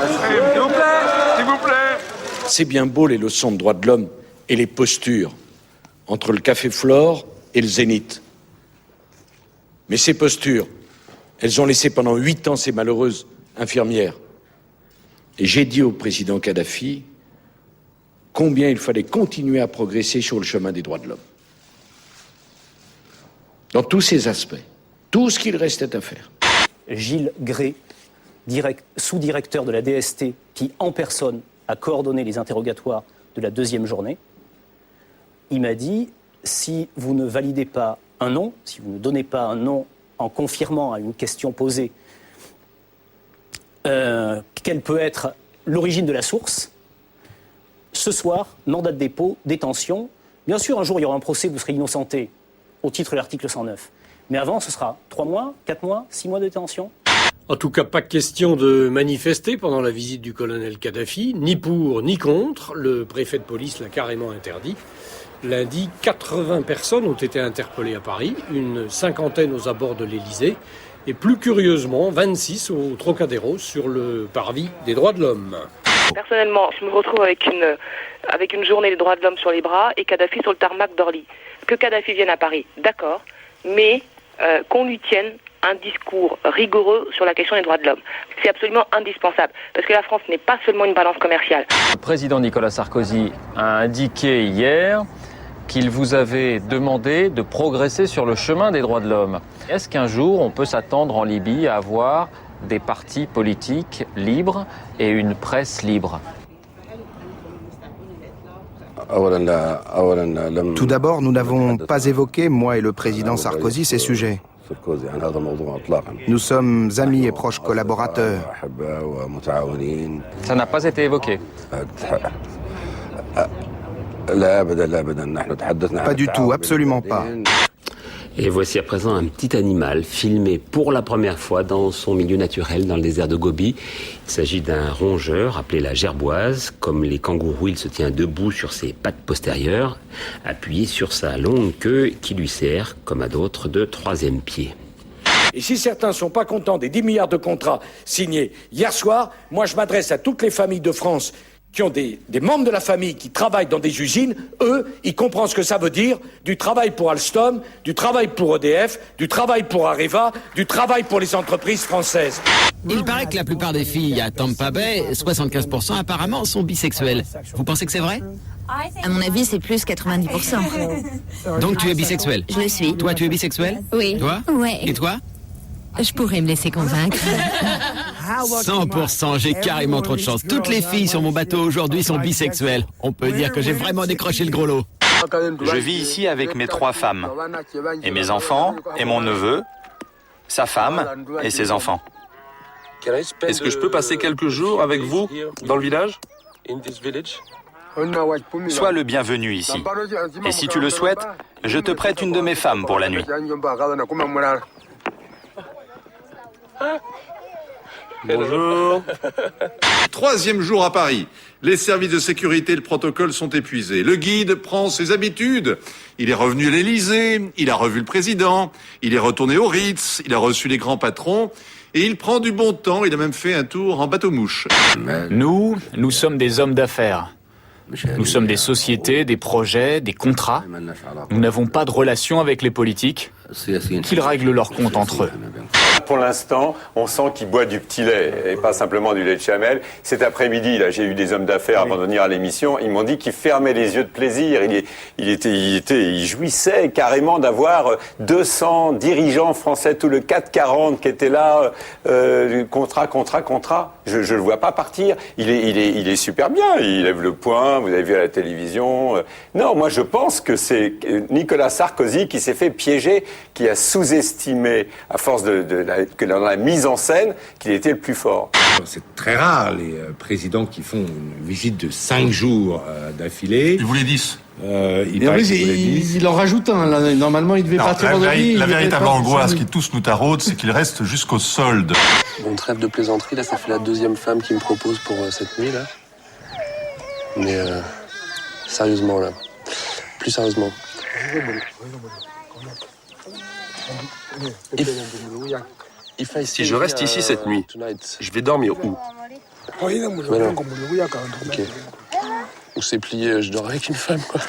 S'il vous plaît, s'il vous plaît. C'est bien beau les leçons de droits de l'homme et les postures entre le Café Flore et le Zénith. Mais ces postures, elles ont laissé pendant 8 ans ces malheureuses infirmières. Et j'ai dit au président Kadhafi combien il fallait continuer à progresser sur le chemin des droits de l'homme. Dans tous ces aspects, tout ce qu'il restait à faire. Gilles Gray, sous-directeur de la DST, qui en personne a coordonné les interrogatoires de la 2e journée, il m'a dit, si vous ne validez pas un non, si vous ne donnez pas un non en confirmant à une question posée quelle peut être l'origine de la source, ce soir, mandat de dépôt, détention. Bien sûr, un jour, il y aura un procès, vous serez innocenté au titre de l'article 109. Mais avant, ce sera 3 mois, 4 mois, 6 mois de détention. En tout cas, pas question de manifester pendant la visite du colonel Kadhafi, ni pour ni contre. Le préfet de police l'a carrément interdit. Lundi, 80 personnes ont été interpellées à Paris, une 50aine aux abords de l'Élysée, et plus curieusement, 26 au Trocadéro sur le parvis des droits de l'homme. Personnellement, je me retrouve avec une journée des droits de l'homme sur les bras et Kadhafi sur le tarmac d'Orly. Que Kadhafi vienne à Paris, d'accord, mais qu'on lui tienne un discours rigoureux sur la question des droits de l'homme. C'est absolument indispensable, parce que la France n'est pas seulement une balance commerciale. Le président Nicolas Sarkozy a indiqué hier qu'il vous avait demandé de progresser sur le chemin des droits de l'homme. Est-ce qu'un jour on peut s'attendre en Libye à avoir des partis politiques libres et une presse libre? Tout d'abord, nous n'avons pas évoqué, moi et le président Sarkozy, ces sujets. Nous sommes amis et proches collaborateurs. Ça n'a pas été évoqué. Pas du tout, absolument pas. Et voici à présent un petit animal filmé pour la première fois dans son milieu naturel, dans le désert de Gobi. Il s'agit d'un rongeur appelé la gerboise. Comme les kangourous, il se tient debout sur ses pattes postérieures, appuyé sur sa longue queue qui lui sert, comme à d'autres, de 3e pied. Et si certains ne sont pas contents des 10 milliards de contrats signés hier soir, moi je m'adresse à toutes les familles de France qui ont des membres de la famille qui travaillent dans des usines. Eux, ils comprennent ce que ça veut dire, du travail pour Alstom, du travail pour EDF, du travail pour Areva, du travail pour les entreprises françaises. Il paraît que la plupart des filles à Tampa Bay, 75% apparemment, sont bisexuelles. Vous pensez que c'est vrai? À mon avis, c'est plus 90%. Donc tu es bisexuel? Je le suis. Toi, tu es bisexuel? Oui. Toi? Ouais. Et toi? Je pourrais me laisser convaincre. 100%, j'ai carrément trop de chance. Toutes les filles sur mon bateau aujourd'hui sont bisexuelles. On peut dire que j'ai vraiment décroché le gros lot. Je vis ici avec mes 3 femmes, et mes enfants, et mon neveu, sa femme et ses enfants. Est-ce que je peux passer quelques jours avec vous dans le village? Sois le bienvenu ici. Et si tu le souhaites, je te prête une de mes femmes pour la nuit. Bonjour. 3e jour à Paris. Les services de sécurité et le protocole sont épuisés. Le guide prend ses habitudes. Il est revenu à l'Élysée, il a revu le président, il est retourné au Ritz, il a reçu les grands patrons et il prend du bon temps. Il a même fait un tour en bateau-mouche. Nous sommes des hommes d'affaires. Nous sommes des sociétés, des projets, des contrats. Nous n'avons pas de relation avec les politiques. Qu'ils règlent leurs comptes entre eux. Pour l'instant, on sent qu'il boit du petit lait et pas simplement du lait de chamel. Cet après-midi, là, j'ai eu des hommes d'affaires avant de venir à l'émission. Ils m'ont dit qu'il fermait les yeux de plaisir. Il jouissait carrément d'avoir 200 dirigeants français, tout le 440 qui étaient là. Contrat. Je le vois pas partir. Il est super bien. Il lève le poing. Vous avez vu à la télévision. Non, moi je pense que c'est Nicolas Sarkozy qui s'est fait piéger, qui a sous-estimé, à force que dans la mise en scène, qu'il était le plus fort. C'est très rare, les présidents qui font une visite de 5 jours d'affilée. Il voulait 10. Il en rajoute un. Là. Normalement, il devait partir vendredi. La véritable angoisse qui tous nous taraude, c'est qu'il reste jusqu'au solde. Bon, trêve de plaisanterie, là, ça fait la 2e femme qui me propose pour cette nuit, là. Mais sérieusement, là. Plus sérieusement. Si je reste ici cette nuit, je vais dormir où? Mais non. Ok. On s'est plié, je dors avec une femme, quoi.